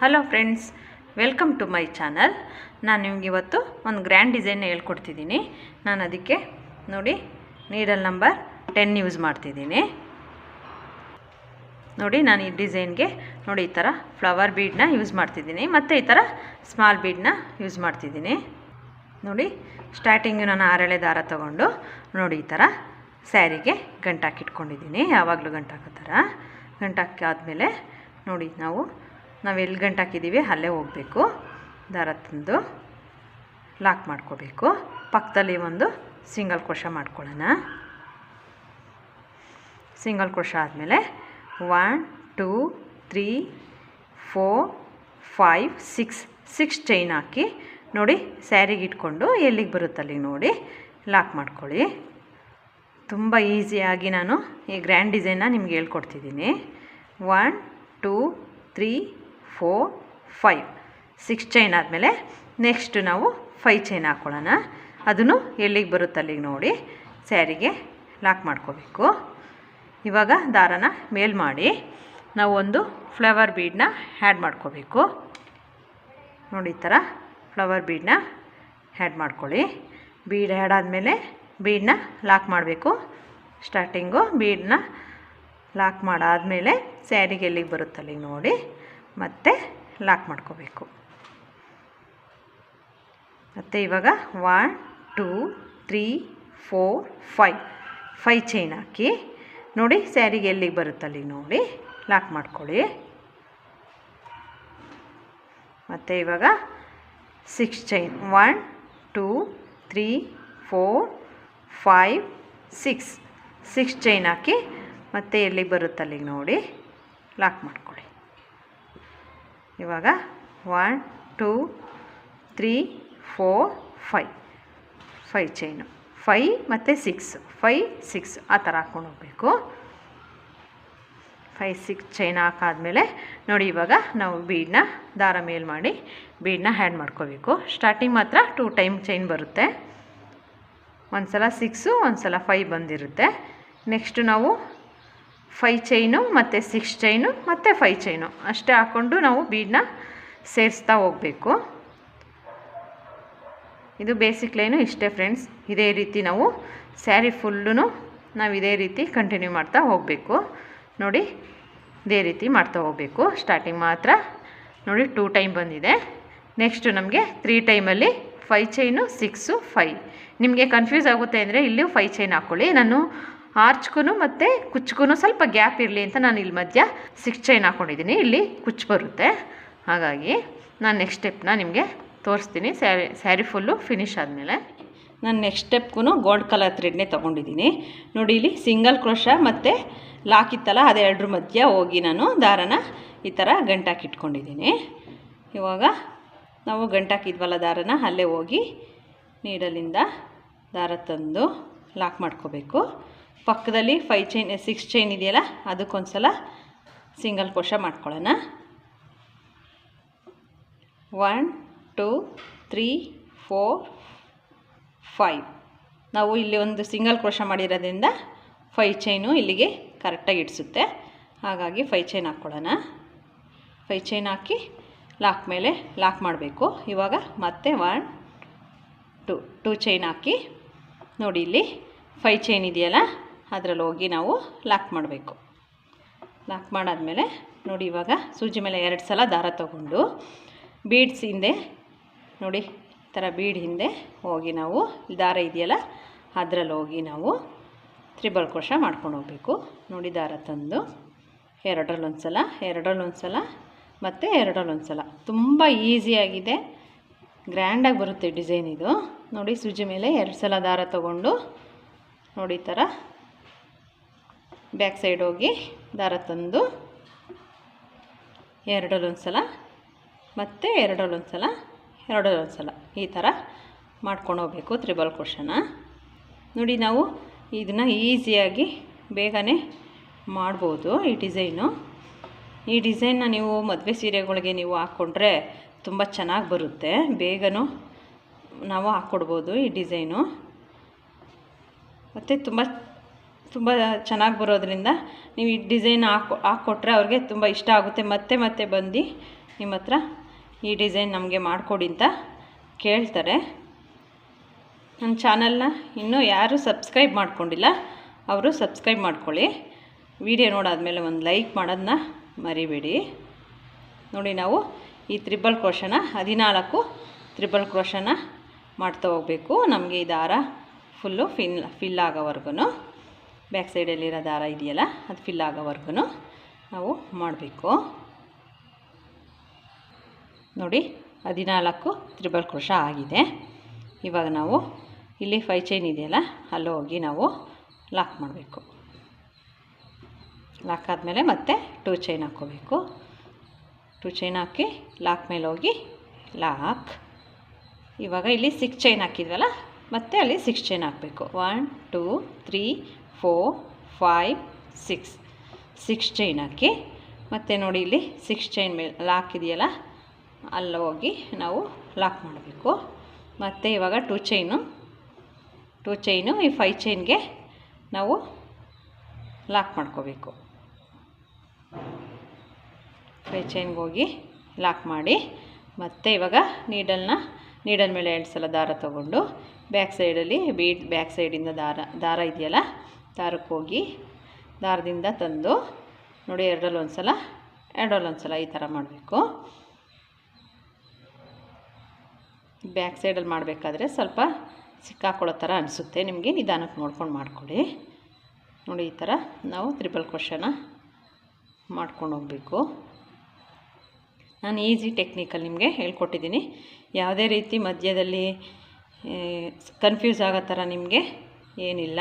Hello friends, welcome to my channel. ನಾನು ನಿಮ್ಗೆ ಇವತ್ತು ಒಂದು ಗ್ರ್ಯಾಂಡ್ ಡಿಸೈನ್ ಹೇಳ್ಕೊಡ್ತಿದ್ದೀನಿ. ನಾನು ಅದಕ್ಕೆ ನೋಡಿ ನೀಡಲ್ ನಂಬರ್ 10 ಯೂಸ್ ಮಾಡ್ತಿದ್ದೀನಿ. ನೋಡಿ ನಾನು ಈ ಡಿಸೈನ್ಗೆ ನೋಡಿ ಈ ಥರ ಫ್ಲವರ್ ಬೀಡನ್ನ ಯೂಸ್ ಮಾಡ್ತಿದ್ದೀನಿ ಮತ್ತು ಈ ಥರ ಸ್ಮಾಲ್ ಬೀಡನ್ನ ಯೂಸ್ ಮಾಡ್ತಿದ್ದೀನಿ. ನೋಡಿ ಸ್ಟಾರ್ಟಿಂಗು ನಾನು 6 ಎಳೆ ದಾರ ತೊಗೊಂಡು ನೋಡಿ ಈ ಥರ ಸ್ಯಾರಿಗೆ ಗಂಟಾಕಿಟ್ಕೊಂಡಿದ್ದೀನಿ. ಯಾವಾಗಲೂ ಗಂಟಾಕೋ ಥರ ಗಂಟಾಕಾದ್ಮೇಲೆ ನೋಡಿ ನಾವು ಎಲ್ಲಿ ಗಂಟಾಕಿದ್ದೀವಿ ಅಲ್ಲೇ ಹೋಗಬೇಕು. ದಾರ ತಂದು ಲಾಕ್ ಮಾಡ್ಕೋಬೇಕು. ಪಕ್ಕದಲ್ಲಿ ಒಂದು ಸಿಂಗಲ್ ಕ್ರೋಷ ಮಾಡ್ಕೊಳ್ಳೋಣ. ಸಿಂಗಲ್ ಕ್ರೋಷ ಆದಮೇಲೆ 1 2 3 4 5 6 ಚೈನ್ ಹಾಕಿ ನೋಡಿ ಸ್ಯಾರಿಗೆ ಇಟ್ಕೊಂಡು ಎಲ್ಲಿಗೆ ಬರುತ್ತಲ್ಲಿ ನೋಡಿ ಲಾಕ್ ಮಾಡ್ಕೊಳ್ಳಿ. ತುಂಬ ಈಸಿಯಾಗಿ ನಾನು ಈ ಗ್ರ್ಯಾಂಡ್ ಡಿಸೈನ್ನ ನಿಮ್ಗೆ ಹೇಳ್ಕೊಡ್ತಿದ್ದೀನಿ. 1 2 3 4 5 6 ಚೈನ್ ಆದಮೇಲೆ ನೆಕ್ಸ್ಟ್ ನಾವು 5 ಚೈನ್ ಹಾಕ್ಕೊಳ್ಳೋಣ. ಅದನ್ನು ಎಲ್ಲಿಗೆ ಬರುತ್ತಲ್ಲಿಗೆ ನೋಡಿ ಸ್ಯಾರಿಗೆ ಲಾಕ್ ಮಾಡ್ಕೋಬೇಕು. ಇವಾಗ ದಾರನ ಮೇಲ್ ಮಾಡಿ ನಾವು ಒಂದು ಫ್ಲವರ್ ಬೀಡನ್ನ ಆ್ಯಡ್ ಮಾಡ್ಕೋಬೇಕು. ನೋಡಿ ಈ ಥರ ಫ್ಲವರ್ ಬೀಡನ್ನ ಆ್ಯಡ್ ಮಾಡ್ಕೊಳ್ಳಿ. ಬೀಡ್ ಆ್ಯಡ್ ಆದಮೇಲೆ ಬೀಡನ್ನ ಲಾಕ್ ಮಾಡಬೇಕು. ಸ್ಟಾರ್ಟಿಂಗು ಬೀಡನ್ನ ಲಾಕ್ ಮಾಡಾದಮೇಲೆ ಸ್ಯಾರಿಗೆ ಎಲ್ಲಿಗೆ ಬರುತ್ತಲ್ಲಿಗೆ ನೋಡಿ ಮತ್ತೆ ಲಾಕ್ ಮಾಡ್ಕೋಬೇಕು. ಮತ್ತು ಇವಾಗ 1 2 3 4 5 ಚೈನ್ ಹಾಕಿ ನೋಡಿ ಸ್ಯಾರಿಗೆ ಎಲ್ಲಿಗೆ ಬರುತ್ತಲ್ಲಿ ನೋಡಿ ಲಾಕ್ ಮಾಡ್ಕೊಳ್ಳಿ. ಮತ್ತು ಇವಾಗ 6 ಚೈನ್ 1 2 3 4 5 6 ಚೈನ್ ಹಾಕಿ ಮತ್ತು ಎಲ್ಲಿಗೆ ಬರುತ್ತಲ್ಲಿಗೆ ನೋಡಿ ಲಾಕ್ ಮಾಡ್ಕೊಳ್ಳಿ. ಇವಾಗ 1 2 3 4 5 ಚೈನು 5 ಮತ್ತು 6 ಆ ಥರ ಹಾಕ್ಕೊಂಡು ಹೋಗಬೇಕು. 5 6 ಚೈನ್ ಹಾಕಾದ್ಮೇಲೆ ನೋಡಿ ಇವಾಗ ನಾವು ಬೀಡನ್ನ ದಾರ ಮೇಲ್ ಮಾಡಿ ಬೀಡನ್ನ ಆ್ಯಡ್ ಮಾಡ್ಕೋಬೇಕು. ಸ್ಟಾರ್ಟಿಂಗ್ ಮಾತ್ರ 2 ಟೈಮ್ ಚೈನ್ ಬರುತ್ತೆ. ಒಂದು ಸಲ 6 ಒಂದು ಸಲ 5 ಬಂದಿರುತ್ತೆ. ನೆಕ್ಸ್ಟು ನಾವು 5 ಚೈನು ಮತ್ತು 6 ಚೈನು ಮತ್ತು 5 ಚೈನು ಅಷ್ಟೇ ಹಾಕ್ಕೊಂಡು ನಾವು ಬೀಡನ್ನ ಸೇರಿಸ್ತಾ ಹೋಗಬೇಕು. ಇದು ಬೇಸಿಕ್ ಲೈನು ಇಷ್ಟೇ ಫ್ರೆಂಡ್ಸ್. ಇದೇ ರೀತಿ ನಾವು ಸ್ಯಾರಿ ಫುಲ್ಲೂ ನಾವು ಇದೇ ರೀತಿ ಕಂಟಿನ್ಯೂ ಮಾಡ್ತಾ ಹೋಗಬೇಕು. ನೋಡಿ ಇದೇ ರೀತಿ ಮಾಡ್ತಾ ಹೋಗಬೇಕು. ಸ್ಟಾರ್ಟಿಂಗ್ ಮಾತ್ರ ನೋಡಿ 2 ಟೈಮ್ ಬಂದಿದೆ. ನೆಕ್ಸ್ಟು ನಮಗೆ 3 ಟೈಮಲ್ಲಿ 5 ಚೈನು 6 5. ನಿಮಗೆ ಕನ್ಫ್ಯೂಸ್ ಆಗುತ್ತೆ ಅಂದರೆ ಇಲ್ಲಿ 5 ಚೈನ್ ಹಾಕ್ಕೊಳ್ಳಿ. ನಾನು ಆರ್ಚ್ಗೂ ಮತ್ತು ಕುಚ್ಗೂ ಸ್ವಲ್ಪ ಗ್ಯಾಪ್ ಇರಲಿ ಅಂತ ನಾನು ಇಲ್ಲಿ ಮಧ್ಯ 6 ಚೈನ್ ಹಾಕ್ಕೊಂಡಿದ್ದೀನಿ. ಇಲ್ಲಿ ಕುಚ್ಚು ಬರುತ್ತೆ. ಹಾಗಾಗಿ ನಾನು ನೆಕ್ಸ್ಟ್ ಸ್ಟೆಪ್ನ ನಿಮಗೆ ತೋರಿಸ್ತೀನಿ. ಸ್ಯಾರಿ ಫುಲ್ಲು ಫಿನಿಶ್ ಆದಮೇಲೆ ನಾನು ನೆಕ್ಸ್ಟ್ ಸ್ಟೆಪ್ಗೂ ಗೋಲ್ಡ್ ಕಲರ್ ಥ್ರೆಡ್ನೇ ತೊಗೊಂಡಿದ್ದೀನಿ. ನೋಡಿ ಇಲ್ಲಿ ಸಿಂಗಲ್ ಕ್ರೋಶ ಮತ್ತು ಲಾಕ್ ಇತ್ತಲ್ಲ ಅದೆರಡರ ಮಧ್ಯ ಹೋಗಿ ನಾನು ದಾರನ ಈ ಥರ ಗಂಟಾಕಿಟ್ಕೊಂಡಿದ್ದೀನಿ. ಇವಾಗ ನಾವು ಗಂಟಾಕಿದ್ವಲ್ಲ ದಾರನ ಅಲ್ಲೇ ಹೋಗಿ ನೀಡಲಿಂದ ದಾರ ತಂದು ಲಾಕ್ ಮಾಡ್ಕೋಬೇಕು. ಪಕ್ಕದಲ್ಲಿ 5 ಚೈನ್ 6 ಚೈನ್ ಇದೆಯಲ್ಲ ಅದಕ್ಕೊಂದು ಸಲ ಸಿಂಗಲ್ ಕ್ರೋಶ ಮಾಡ್ಕೊಳ್ಳೋಣ. 1 2 3 4 5 ನಾವು ಇಲ್ಲಿ ಒಂದು ಸಿಂಗಲ್ ಕ್ರೋಶ ಮಾಡಿರೋದ್ರಿಂದ 5 ಚೈನು ಇಲ್ಲಿಗೆ ಕರೆಕ್ಟಾಗಿ ಇಡಿಸುತ್ತೆ. ಹಾಗಾಗಿ 5 ಚೈನ್ ಹಾಕ್ಕೊಳ್ಳೋಣ. 5 ಚೈನ್ ಹಾಕಿ ಲಾಕ್ ಮೇಲೆ ಲಾಕ್ ಮಾಡಬೇಕು. ಇವಾಗ ಮತ್ತೆ 1 2 ಚೈನ್ ಹಾಕಿ ನೋಡಿ ಇಲ್ಲಿ 5 ಚೈನ್ ಇದೆಯಲ್ಲ ಅದರಲ್ಲಿ ಹೋಗಿ ನಾವು ಲಾಕ್ ಮಾಡಬೇಕು. ಲಾಕ್ ಮಾಡಾದಮೇಲೆ ನೋಡಿ ಇವಾಗ ಸೂಜಿ ಮೇಲೆ 2 ಸಲ ದಾರ ತಗೊಂಡು ಬೀಡ್ಸ್ ಹಿಂದೆ ನೋಡಿ ಈ ಥರ ಬೀಡ್ ಹಿಂದೆ ಹೋಗಿ ನಾವು ದಾರ ಇದೆಯಲ್ಲ ಅದರಲ್ಲಿ ಹೋಗಿ ನಾವು ತ್ರಿಬಲ್ ಕ್ರೋಶ ಮಾಡ್ಕೊಂಡು ಹೋಗಬೇಕು. ನೋಡಿ ದಾರ ತಂದು ಎರಡರಲ್ಲೊಂದು ಸಲ ಮತ್ತು ಎರಡರಲ್ಲೊಂದು ಸಲ. ತುಂಬ ಈಸಿಯಾಗಿದೆ, ಗ್ರ್ಯಾಂಡಾಗಿ ಬರುತ್ತೆ ಡಿಸೈನ್ ಇದು. ನೋಡಿ ಸೂಜಿ ಮೇಲೆ 2 ಸಲ ದಾರ ತಗೊಂಡು ನೋಡಿ ಈ ಥರ ಬ್ಯಾಕ್ ಸೈಡ್ ಹೋಗಿ ದಾರ ತಂದು ಎರಡರಲ್ಲೊಂದು ಸಲ ಮತ್ತು ಎರಡರಲ್ಲೊಂದು ಸಲ ಈ ಥರ ಮಾಡ್ಕೊಂಡು ಹೋಗಬೇಕು ತ್ರಿಬಲ್ ಕ್ರೋಶನ. ನೋಡಿ ನಾವು ಇದನ್ನು ಈಸಿಯಾಗಿ ಬೇಗನೆ ಮಾಡ್ಬೋದು. ಈ ಡಿಸೈನ್ನ ನೀವು ಮದುವೆ ಸೀರೆಗಳಿಗೆ ನೀವು ಹಾಕ್ಕೊಂಡ್ರೆ ತುಂಬ ಚೆನ್ನಾಗಿ ಬರುತ್ತೆ. ಬೇಗನೂ ನಾವು ಹಾಕ್ಕೊಡ್ಬೋದು ಈ ಡಿಸೈನು. ಮತ್ತು ತುಂಬ ಚೆನ್ನಾಗಿ ಬರೋದ್ರಿಂದ ನೀವು ಈ ಡಿಸೈನ್ ಹಾಕ್ಕೊಟ್ರೆ ಅವ್ರಿಗೆ ತುಂಬ ಇಷ್ಟ ಆಗುತ್ತೆ. ಮತ್ತೆ ಬಂದು ನಿಮ್ಮ ಹತ್ರ ಈ ಡಿಸೈನ್ ನಮಗೆ ಮಾಡಿಕೊಡಿ ಅಂತ ಕೇಳ್ತಾರೆ. ನನ್ನ ಚಾನಲ್ನ ಇನ್ನೂ ಯಾರು ಸಬ್ಸ್ಕ್ರೈಬ್ ಮಾಡ್ಕೊಂಡಿಲ್ಲ ಅವರು ಸಬ್ಸ್ಕ್ರೈಬ್ ಮಾಡ್ಕೊಳ್ಳಿ. ವಿಡಿಯೋ ನೋಡಾದ್ಮೇಲೆ ಒಂದು ಲೈಕ್ ಮಾಡೋದನ್ನ ಮರಿಬೇಡಿ. ನೋಡಿ, ನಾವು ಈ ತ್ರಿಬಲ್ ಕ್ರೋಶನ 14 ತ್ರಿಬಲ್ ಕ್ರೋಶನ ಮಾಡ್ತಾ ಹೋಗಬೇಕು. ನಮಗೆ ಈ ದಾರ ಫುಲ್ಲು ಫಿಲ್ ಆಗೋವರೆಗೂ, ಬ್ಯಾಕ್ ಸೈಡಲ್ಲಿರೋ ದಾರ ಇದೆಯಲ್ಲ ಅದು ಫಿಲ್ ಆಗೋವರೆಗೂ ನಾವು ಮಾಡಬೇಕು. ನೋಡಿ, 14 ತ್ರಿಬಲ್ ಕ್ರೋಶ ಆಗಿದೆ. ಇವಾಗ ನಾವು ಇಲ್ಲಿ 5 ಚೈನ್ ಇದೆಯಲ್ಲ ಅಲ್ಲಿ ಹೋಗಿ ನಾವು ಲಾಕ್ ಮಾಡಬೇಕು. ಲಾಕ್ ಆದಮೇಲೆ ಮತ್ತೆ 2 ಚೈನ್ ಹಾಕ್ಕೋಬೇಕು. 2 ಚೈನ್ ಹಾಕಿ ಲಾಕ್ ಮೇಲೆ ಹೋಗಿ ಲಾಕ್. ಇವಾಗ ಇಲ್ಲಿ 6 ಚೈನ್ ಹಾಕಿದ್ವಲ್ಲ, ಮತ್ತೆ ಅಲ್ಲಿ 6 ಚೈನ್ ಹಾಕಬೇಕು. 1 2 3 4 5 6 6 ಚೈನ್ ಹಾಕಿ ಮತ್ತೆ ನೋಡಿ ಇಲ್ಲಿ 6 ಚೈನ್ ಮೇಲೆ ಲಾಕ್ ಇದೆಯಲ್ಲ ಅಲ್ಲಿ ಹೋಗಿ ನಾವು ಲಾಕ್ ಮಾಡಬೇಕು. ಮತ್ತು ಇವಾಗ 2 ಚೈನು ಈ 5 ಚೈನ್ಗೆ ನಾವು ಲಾಕ್ ಮಾಡ್ಕೋಬೇಕು. 5 ಚೈನ್ಗೆ ಹೋಗಿ ಲಾಕ್ ಮಾಡಿ ಮತ್ತು ಇವಾಗ ನೀಡಲ್ ಮೇಲೆ 2 ಸಲ ದಾರ ತಗೊಂಡು ಬ್ಯಾಕ್ ಸೈಡಲ್ಲಿ ಬ್ಯಾಕ್ ಸೈಡಿಂದ ದಾರ ಇದೆಯಲ್ಲ ದಾರಕ್ಕೆ ಹೋಗಿ ದಾರದಿಂದ ತಂದು ನೋಡಿ ಎರಡರಲ್ಲಿ ಒಂದು ಸಲ ಈ ಥರ ಮಾಡಬೇಕು. ಬ್ಯಾಕ್ ಸೈಡಲ್ಲಿ ಮಾಡಬೇಕಾದ್ರೆ ಸ್ವಲ್ಪ ಸಿಕ್ಕಾಕೊಳ್ಳೋ ಥರ ಅನಿಸುತ್ತೆ ನಿಮಗೆ, ನಿಧಾನಕ್ಕೆ ನೋಡ್ಕೊಂಡು ಮಾಡ್ಕೊಳ್ಳಿ. ನೋಡಿ, ಈ ಥರ ನಾವು ತ್ರಿಬಲ್ ಕ್ರೋಶನ ಮಾಡ್ಕೊಂಡು ಹೋಗಬೇಕು. ನಾನು ಈಸಿ ಟೆಕ್ನಿಕಲ್ಲಿ ನಿಮಗೆ ಹೇಳ್ಕೊಟ್ಟಿದ್ದೀನಿ. ಯಾವುದೇ ರೀತಿ ಮಧ್ಯದಲ್ಲಿ ಕನ್ಫ್ಯೂಸ್ ಆಗೋ ಥರ ನಿಮಗೆ ಏನಿಲ್ಲ.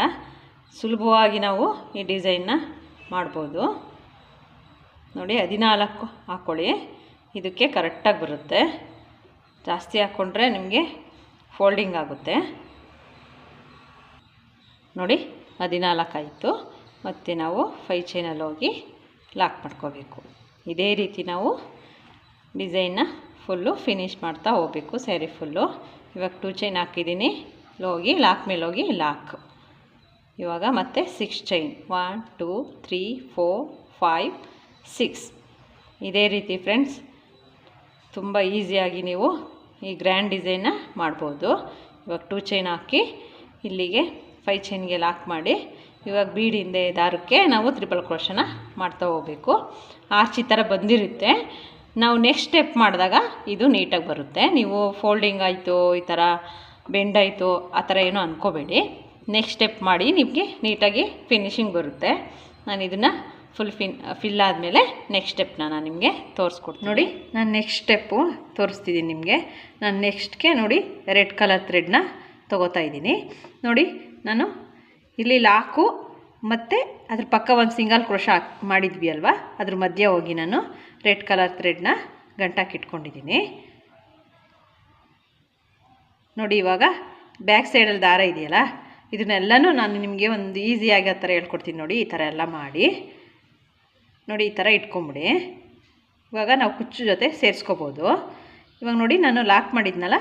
ಸುಲಭವಾಗಿ ನಾವು ಈ ಡಿಸೈನ್ನ ಮಾಡ್ಬೋದು. ನೋಡಿ, 14 ಹಾಕ್ಕೊಳ್ಳಿ, ಇದಕ್ಕೆ ಕರೆಕ್ಟಾಗಿ ಬರುತ್ತೆ. ಜಾಸ್ತಿ ಹಾಕ್ಕೊಂಡ್ರೆ ನಿಮಗೆ ಫೋಲ್ಡಿಂಗ್ ಆಗುತ್ತೆ. ನೋಡಿ, 14 ಆಯಿತು. ಮತ್ತು ನಾವು 5 ಚೈನಲ್ಲಿ ಹೋಗಿ ಲಾಕ್ ಮಾಡ್ಕೋಬೇಕು. ಇದೇ ರೀತಿ ನಾವು ಡಿಸೈನ್ನ ಫುಲ್ಲು ಫಿನಿಷ್ ಮಾಡ್ತಾ ಹೋಗಬೇಕು, ಸ್ಯಾರಿ ಫುಲ್ಲು. ಇವಾಗ 2 ಚೈನ್ ಹಾಕಿದ್ದೀನಿ, ಹೋಗಿ ಲಾಕ್ ಮೇಲೆ ಹೋಗಿ ಲಾಕ್. ಇವಾಗ ಮತ್ತೆ 6 ಚೈನ್ 1 2 3 4 5 6. ಇದೇ ರೀತಿ ಫ್ರೆಂಡ್ಸ್ ತುಂಬ ಈಸಿಯಾಗಿ ನೀವು ಈ ಗ್ರ್ಯಾಂಡ್ ಡಿಸೈನ್ನ ಮಾಡ್ಬೋದು. ಇವಾಗ 2 ಚೈನ್ ಹಾಕಿ ಇಲ್ಲಿಗೆ 5 ಚೈನ್ಗೆ ಲಾಕ್ ಮಾಡಿ ಇವಾಗ ಬೀಡಿಂದೆ ದಾರಕ್ಕೆ ನಾವು ತ್ರಿಬಲ್ ಕ್ರೋಶನ ಮಾಡ್ತಾ ಹೋಗಬೇಕು. ಆರ್ಚ್ ಈ ಥರ ಬಂದಿರುತ್ತೆ. ನಾವು ನೆಕ್ಸ್ಟ್ ಸ್ಟೆಪ್ ಮಾಡಿದಾಗ ಇದು ನೀಟಾಗಿ ಬರುತ್ತೆ. ನೀವು ಫೋಲ್ಡಿಂಗ್ ಆಯಿತು, ಈ ಥರ ಬೆಂಡ್ ಆಯಿತು ಆ ಥರ ಏನೂ ಅಂದ್ಕೋಬೇಡಿ. ನೆಕ್ಸ್ಟ್ ಸ್ಟೆಪ್ ಮಾಡಿ ನಿಮಗೆ ನೀಟಾಗಿ ಫಿನಿಶಿಂಗ್ ಬರುತ್ತೆ. ನಾನು ಇದನ್ನು ಫಿಲ್ ಆದಮೇಲೆ ನೆಕ್ಸ್ಟ್ ಸ್ಟೆಪ್ನ ನಾನು ನಿಮಗೆ ತೋರಿಸ್ಕೊಡ್ತೀನಿ. ನೋಡಿ, ನಾನು ನೆಕ್ಸ್ಟ್ ಸ್ಟೆಪ್ಪು ತೋರಿಸ್ತಿದ್ದೀನಿ ನಿಮಗೆ. ನಾನು ನೆಕ್ಸ್ಟ್ಗೆ ನೋಡಿ ರೆಡ್ ಕಲರ್ ಥ್ರೆಡ್ನ ತೊಗೋತಾ ಇದ್ದೀನಿ. ನೋಡಿ, ನಾನು ಇಲ್ಲಿ ಲಾಕು ಮತ್ತು ಅದ್ರ ಪಕ್ಕ ಒಂದು ಸಿಂಗಲ್ ಕ್ರೋಶ ಮಾಡಿದ್ವಿ ಅಲ್ವಾ, ಅದ್ರ ಮಧ್ಯೆ ಹೋಗಿ ನಾನು ರೆಡ್ ಕಲರ್ ಥ್ರೆಡ್ನ ಗಂಟಾಕಿಟ್ಕೊಂಡಿದ್ದೀನಿ. ನೋಡಿ, ಇವಾಗ ಬ್ಯಾಕ್ ಸೈಡಲ್ಲಿ ದಾರ ಇದೆಯಲ್ಲ ಇದನ್ನೆಲ್ಲನೂ ನಾನು ನಿಮಗೆ ಒಂದು ಈಸಿಯಾಗಿ ಆ ಥರ ಹೇಳ್ಕೊಡ್ತೀನಿ. ನೋಡಿ, ಈ ಥರ ಎಲ್ಲ ಮಾಡಿ ನೋಡಿ ಈ ಥರ ಇಟ್ಕೊಂಬಿಡಿ. ಇವಾಗ ನಾವು ಕುಚ್ಚು ಜೊತೆ ಸೇರಿಸ್ಕೋಬೋದು. ಇವಾಗ ನೋಡಿ, ನಾನು ಲಾಕ್ ಮಾಡಿದ್ನಲ್ಲ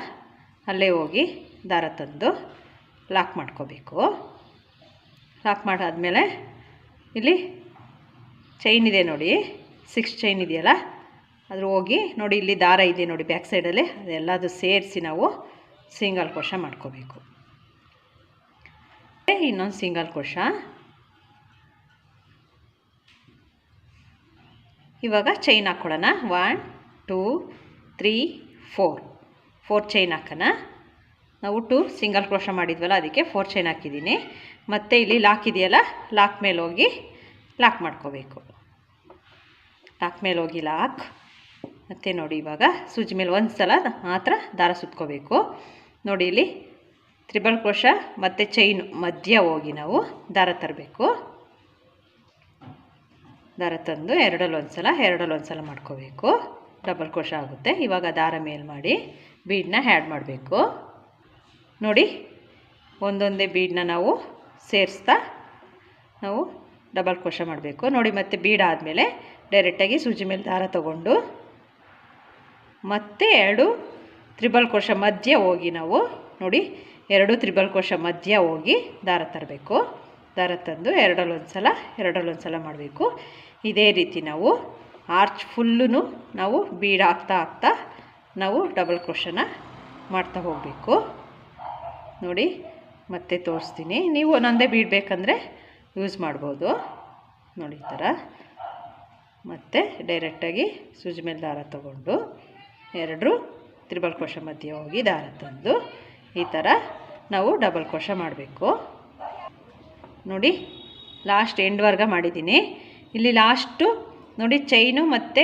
ಅಲ್ಲೇ ಹೋಗಿ ದಾರ ತಂದು ಲಾಕ್ ಮಾಡ್ಕೋಬೇಕು. ಲಾಕ್ ಮಾಡಾದ್ಮೇಲೆ ಇಲ್ಲಿ ಚೈನ್ ಇದೆ ನೋಡಿ, 6 ಚೈನ್ ಇದೆಯಲ್ಲ ಅದ್ರ ಹೋಗಿ ನೋಡಿ ಇಲ್ಲಿ ದಾರ ಇದೆ ನೋಡಿ ಬ್ಯಾಕ್ ಸೈಡಲ್ಲಿ, ಅದೆಲ್ಲದು ಸೇರಿಸಿ ನಾವು ಸಿಂಗಲ್ ಕ್ರೋಶ ಮಾಡ್ಕೋಬೇಕು. ಇನ್ನೊಂದು ಸಿಂಗಲ್ ಕ್ರೋಶ. ಇವಾಗ ಚೈನ್ ಹಾಕ್ಕೊಳ್ಳೋಣ. 1 2 3 4 ಚೈನ್ ಹಾಕೋಣ. ನಾವು 2 ಸಿಂಗಲ್ ಕ್ರೋಶ ಮಾಡಿದ್ವಲ್ಲ ಅದಕ್ಕೆ 4 ಚೈನ್ ಹಾಕಿದ್ದೀನಿ. ಮತ್ತು ಇಲ್ಲಿ ಲಾಕ್ ಇದೆಯಲ್ಲ ಲಾಕ್ ಮೇಲೆ ಹೋಗಿ ಲಾಕ್ ಮಾಡ್ಕೋಬೇಕು. ಲಾಕ್ ಮೇಲೆ ಹೋಗಿ ಲಾಕ್. ಮತ್ತು ನೋಡಿ, ಇವಾಗ ಸೂಜಿ ಮೇಲೆ ಒಂದು ಸಲ ಮಾತ್ರ ದಾರ ಸುತ್ಕೋಬೇಕು. ನೋಡಿ, ಇಲ್ಲಿ ತ್ರಿಬಲ್ ಕ್ರೋಶ ಮತ್ತು ಚೈನು ಮಧ್ಯ ಹೋಗಿ ನಾವು ದಾರ ತರಬೇಕು. ದಾರ ತಂದು ಎರಡಲ್ಲಿ ಒಂದು ಸಲ ಮಾಡ್ಕೋಬೇಕು. ಡಬಲ್ ಕ್ರೋಶ ಆಗುತ್ತೆ. ಇವಾಗ ದಾರ ಮೇಲೆ ಮಾಡಿ ಬೀಡನ್ನ ಆ್ಯಡ್ ಮಾಡಬೇಕು. ನೋಡಿ, ಒಂದೊಂದೇ ಬೀಡನ್ನ ನಾವು ಸೇರಿಸ್ತಾ ನಾವು ಡಬಲ್ ಕ್ರೋಶ ಮಾಡಬೇಕು. ನೋಡಿ, ಮತ್ತೆ ಬೀಡ್ ಆದಮೇಲೆ ಡೈರೆಕ್ಟಾಗಿ ಸೂಜಿ ಮೇಲೆ ದಾರ ತಗೊಂಡು ಮತ್ತೆ 2 ತ್ರಿಬಲ್ ಕ್ರೋಶ ಮಧ್ಯ ಹೋಗಿ ನಾವು ನೋಡಿ 2 ತ್ರಿಬಲ್ ಕ್ರೋಶ ಮಧ್ಯ ಹೋಗಿ ದಾರ ತರಬೇಕು. ದಾರ ತಂದು ಎರಡಲ್ಲಿ ಒಂದು ಸಲ ಮಾಡಬೇಕು. ಇದೇ ರೀತಿ ನಾವು ಆರ್ಚ್ ಫುಲ್ಲು ನಾವು ಬೀಡ್ ಹಾಕ್ತಾ ನಾವು ಡಬಲ್ ಕ್ರೋಶನ ಮಾಡ್ತಾ ಹೋಗಬೇಕು. ನೋಡಿ ಮತ್ತೆ ತೋರಿಸ್ತೀನಿ. ನೀವು ಒಂದೊಂದೇ ಬೀಡ್ ಬೇಕಂದರೆ ಯೂಸ್ ಮಾಡ್ಬೋದು. ನೋಡಿ ಈ ಥರ ಮತ್ತು ಡೈರೆಕ್ಟಾಗಿ ಸೂಜಿ ಮೇಲೆ ದಾರ ತಗೊಂಡು 2 ತ್ರಿಬಲ್ ಕ್ರೋಶ ಮಧ್ಯೆ ಹೋಗಿ ದಾರ ತಂದು ಈ ಥರ ನಾವು ಡಬಲ್ ಕ್ರೋಶ ಮಾಡಬೇಕು. ನೋಡಿ ಲಾಸ್ಟ್ ಎಂಡ್ವರ್ಗ ಮಾಡಿದ್ದೀನಿ. ಇಲ್ಲಿ ಲಾಸ್ಟು ನೋಡಿ ಚೈನು ಮತ್ತು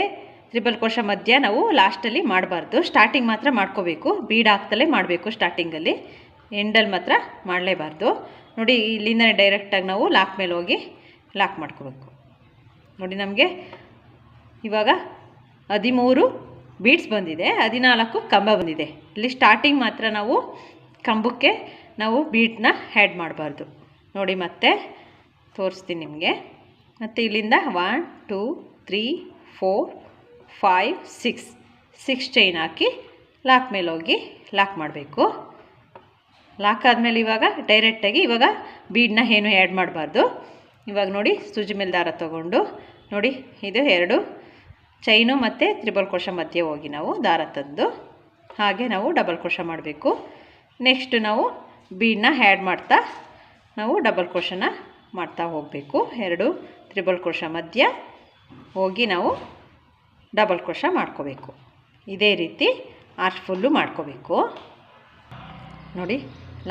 ತ್ರಿಬಲ್ ಕ್ರೋಶ ಮಧ್ಯ ನಾವು ಲಾಸ್ಟಲ್ಲಿ ಮಾಡಬಾರ್ದು, ಸ್ಟಾರ್ಟಿಂಗ್ ಮಾತ್ರ ಮಾಡ್ಕೋಬೇಕು. ಬೀಡ್ ಹಾಕ್ತಲೇ ಮಾಡಬೇಕು ಸ್ಟಾರ್ಟಿಂಗಲ್ಲಿ, ಎಂಡಲ್ಲಿ ಮಾತ್ರ ಮಾಡಲೇಬಾರ್ದು. ನೋಡಿ ಇಲ್ಲಿಂದ ಡೈರೆಕ್ಟಾಗಿ ನಾವು ಲಾಕ್ ಮೇಲೆ ಹೋಗಿ ಲಾಕ್ ಮಾಡ್ಕೋಬೇಕು. ನೋಡಿ ನಮಗೆ ಇವಾಗ 13 ಬೀಡ್ಸ್ ಬಂದಿದೆ, 14 ಕಂಬ ಬಂದಿದೆ. ಇಲ್ಲಿ ಸ್ಟಾರ್ಟಿಂಗ್ ಮಾತ್ರ ನಾವು ಕಂಬಕ್ಕೆ ನಾವು ಬೀಡ್ನ ಆ್ಯಡ್ ಮಾಡಬಾರ್ದು. ನೋಡಿ ಮತ್ತೆ ತೋರಿಸ್ತೀನಿ ನಿಮಗೆ. ಮತ್ತು ಇಲ್ಲಿಂದ 1 2 3 4 5 6 ಚೈನ್ ಹಾಕಿ ಲಾಕ್ ಮೇಲೆ ಹೋಗಿ ಲಾಕ್ ಮಾಡಬೇಕು. ಲಾಕ್ ಆದಮೇಲೆ ಇವಾಗ ಡೈರೆಕ್ಟಾಗಿ ಇವಾಗ ಬೀಡನ್ನ ಏನು ಆ್ಯಡ್ ಮಾಡಬಾರ್ದು. ಇವಾಗ ನೋಡಿ ಸೂಜಿ ಮೇಲೆ ದಾರ ತೊಗೊಂಡು ನೋಡಿ ಇದು 2 ಚೈನು ಮತ್ತು ತ್ರಿಬಲ್ ಕ್ರೋಶ ಮಧ್ಯೆ ಹೋಗಿ ನಾವು ದಾರ ತಂದು ಹಾಗೆ ನಾವು ಡಬಲ್ ಕ್ರೋಶ ಮಾಡಬೇಕು. ನೆಕ್ಸ್ಟ್ ನಾವು ಬೀಡನ್ನ ಆ್ಯಡ್ ಮಾಡ್ತಾ ನಾವು ಡಬಲ್ ಕ್ರೋಶನ ಮಾಡ್ತಾ ಹೋಗಬೇಕು. 2 ತ್ರಿಬಲ್ ಕ್ರೋಶ ಮಧ್ಯ ಹೋಗಿ ನಾವು ಡಬಲ್ ಕ್ರೋಶ ಮಾಡ್ಕೋಬೇಕು. ಇದೇ ರೀತಿ ಆರ್ಚ್ ಫುಲ್ಲು ಮಾಡ್ಕೋಬೇಕು. ನೋಡಿ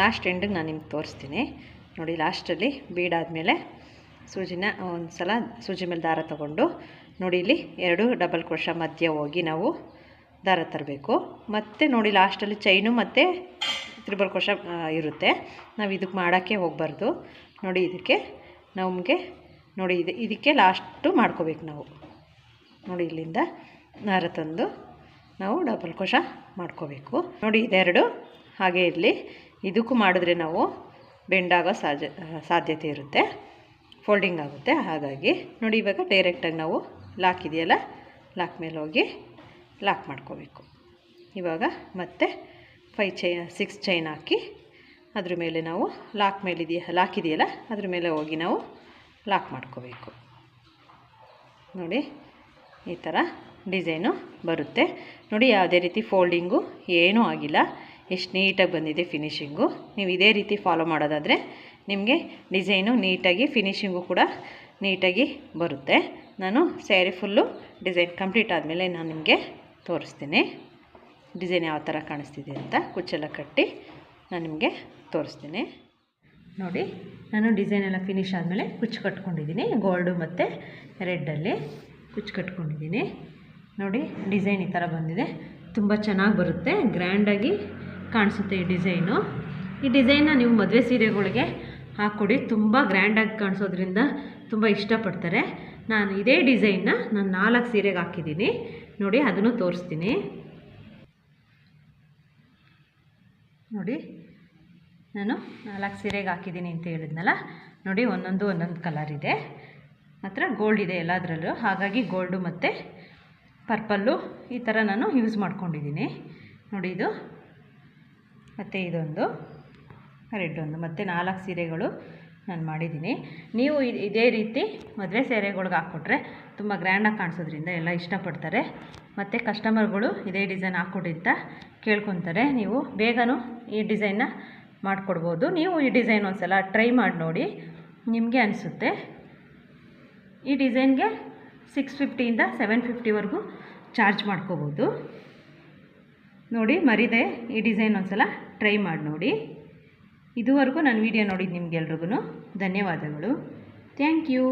ಲಾಸ್ಟ್ ಎಂಡಿಗೆ ನಾನು ನಿಮ್ಗೆ ತೋರಿಸ್ತೀನಿ. ನೋಡಿ ಲಾಸ್ಟಲ್ಲಿ ಬೀಡಾದಮೇಲೆ ಸೂಜಿನ ಒಂದು ಸಲ ಸೂಜಿ ಮೇಲೆ ದಾರ ತಗೊಂಡು ನೋಡಿ ಇಲ್ಲಿ 2 ಡಬಲ್ ಕ್ರೋಶ ಮಧ್ಯ ಹೋಗಿ ನಾವು ದಾರ ತರಬೇಕು. ಮತ್ತು ನೋಡಿ ಲಾಸ್ಟಲ್ಲಿ ಚೈನು ಮತ್ತು ತ್ರಿಬಲ್ ಕ್ರೋಶ ಇರುತ್ತೆ, ನಾವು ಇದಕ್ಕೆ ಮಾಡೋಕ್ಕೆ ಹೋಗಬಾರ್ದು. ನೋಡಿ ಇದಕ್ಕೆ ನಮಗೆ ನೋಡಿ ಇದಕ್ಕೆ ಲಾಸ್ಟು ಮಾಡ್ಕೋಬೇಕು ನಾವು. ನೋಡಿ ಇಲ್ಲಿಂದ ದಾರ ತಂದು ನಾವು ಡಬಲ್ ಕ್ರೋಶ ಮಾಡ್ಕೋಬೇಕು. ನೋಡಿ ಇದೆರಡು ಹಾಗೆ ಇರಲಿ. ಇದಕ್ಕೂ ಮಾಡಿದ್ರೆ ನಾವು ಬೆಂಡಾಗೋ ಸಾಧ್ಯತೆ ಇರುತ್ತೆ, ಫೋಲ್ಡಿಂಗ್ ಆಗುತ್ತೆ. ಹಾಗಾಗಿ ನೋಡಿ ಇವಾಗ ಡೈರೆಕ್ಟಾಗಿ ನಾವು ಲಾಕ್ ಇದೆಯಲ್ಲ, ಲಾಕ್ ಮೇಲೆ ಹೋಗಿ ಲಾಕ್ ಮಾಡ್ಕೋಬೇಕು. ಇವಾಗ ಮತ್ತೆ 6 ಚೈನ್ ಹಾಕಿ ಅದ್ರ ಮೇಲೆ ನಾವು ಲಾಕ್ ಇದೆಯಲ್ಲ ಅದ್ರ ಮೇಲೆ ಹೋಗಿ ನಾವು ಲಾಕ್ ಮಾಡ್ಕೋಬೇಕು. ನೋಡಿ ಈ ಥರ ಡಿಸೈನು ಬರುತ್ತೆ. ನೋಡಿ ಯಾವುದೇ ರೀತಿ ಫೋಲ್ಡಿಂಗು ಏನೂ ಆಗಿಲ್ಲ, ಎಷ್ಟು ನೀಟಾಗಿ ಬಂದಿದೆ ಫಿನಿಶಿಂಗು. ನೀವು ಇದೇ ರೀತಿ ಫಾಲೋ ಮಾಡೋದಾದರೆ ನಿಮಗೆ ಡಿಸೈನು ನೀಟಾಗಿ ಫಿನಿಶಿಂಗು ಕೂಡ ನೀಟಾಗಿ ಬರುತ್ತೆ. ನಾನು ಸ್ಯಾರಿ ಫುಲ್ಲು ಡಿಸೈನ್ ಕಂಪ್ಲೀಟ್ ಆದಮೇಲೆ ನಾನು ನಿಮಗೆ ತೋರಿಸ್ತೀನಿ ಡಿಸೈನ್ ಯಾವ ಥರ ಕಾಣಿಸ್ತಿದೆ ಅಂತ. ಕುಚ್ಚೆಲ್ಲ ಕಟ್ಟಿ ನಾನು ನಿಮಗೆ ತೋರಿಸ್ತೀನಿ. ನೋಡಿ ನಾನು ಡಿಸೈನ್ ಎಲ್ಲ ಫಿನಿಶ್ ಆದಮೇಲೆ ಕುಚ್ಚು ಕಟ್ಕೊಂಡಿದ್ದೀನಿ. ಗೋಲ್ಡು ಮತ್ತು ರೆಡ್ಡಲ್ಲಿ ಕುಚ್ಚು ಕಟ್ಕೊಂಡಿದ್ದೀನಿ. ನೋಡಿ ಡಿಸೈನ್ ಈ ಥರ ಬಂದಿದೆ, ತುಂಬ ಚೆನ್ನಾಗಿ ಬರುತ್ತೆ, ಗ್ರ್ಯಾಂಡಾಗಿ ಕಾಣಿಸುತ್ತೆ ಈ ಡಿಸೈನು. ಈ ಡಿಸೈನ್ನ ನೀವು ಮದುವೆ ಸೀರೆಗಳಿಗೆ ಹಾಕ್ಕೊಡಿ, ತುಂಬ ಗ್ರ್ಯಾಂಡಾಗಿ ಕಾಣಿಸೋದ್ರಿಂದ ತುಂಬ ಇಷ್ಟಪಡ್ತಾರೆ. ನಾನು ಇದೇ ಡಿಸೈನ್ನ ನಾನು 4 ಸೀರೆಗೆ ಹಾಕಿದ್ದೀನಿ. ನೋಡಿ ಅದನ್ನು ತೋರಿಸ್ತೀನಿ. ನೋಡಿ ನಾನು 4 ಸೀರೆಗೆ ಹಾಕಿದ್ದೀನಿ ಅಂತ ಹೇಳಿದ್ನಲ್ಲ. ನೋಡಿ ಒಂದೊಂದು ಕಲರ್ ಇದೆ, ಮಾತ್ರ ಗೋಲ್ಡ್ ಇದೆ ಎಲ್ಲದರಲ್ಲೂ. ಹಾಗಾಗಿ ಗೋಲ್ಡು ಮತ್ತು ಪರ್ಪಲ್ಲು ಈ ಥರ ನಾನು ಯೂಸ್ ಮಾಡ್ಕೊಂಡಿದ್ದೀನಿ. ನೋಡಿ ಇದು ಮತ್ತು ಇದೊಂದು ರೆಡ್ ಒಂದು ಮತ್ತು 4 ಸೀರೆಗಳು ನಾನು ಮಾಡಿದ್ದೀನಿ. ನೀವು ಇದೇ ರೀತಿ ಮದುವೆ ಸೀರೆಗಳ್ಗೆ ಹಾಕ್ಕೊಟ್ರೆ ತುಂಬ ಗ್ರ್ಯಾಂಡಾಗಿ ಕಾಣಿಸೋದ್ರಿಂದ ಎಲ್ಲ ಇಷ್ಟಪಡ್ತಾರೆ. ಮತ್ತು ಕಸ್ಟಮರ್ಗಳು ಇದೇ ಡಿಸೈನ್ ಹಾಕ್ಕೊಡಿ ಅಂತ ಕೇಳ್ಕೊತಾರೆ. ನೀವು ಬೇಗನೂ ಈ ಡಿಸೈನ್ನ ಮಾಡಿಕೊಡ್ಬೋದು. ನೀವು ಈ ಡಿಸೈನ್ ಒಂದು ಸಲ ಟ್ರೈ ಮಾಡಿ ನೋಡಿ, ನಿಮಗೆ ಅನಿಸುತ್ತೆ. ಈ ಡಿಸೈನ್ಗೆ 650ಇಂದ 750ವರೆಗೂ ಚಾರ್ಜ್ ಮಾಡ್ಕೋಬೋದು. ನೋಡಿ ಮರಿದೆ ಈ ಡಿಸೈನ್ ಒಂದು ಸಲ ಟ್ರೈ ಮಾಡಿ ನೋಡಿ. ಇದುವರೆಗೂ ನಾನು ವಿಡಿಯೋ ನೋಡಿದ್ದು ನಿಮಗೆಲ್ರಿಗೂ ಧನ್ಯವಾದಗಳು. Thank you.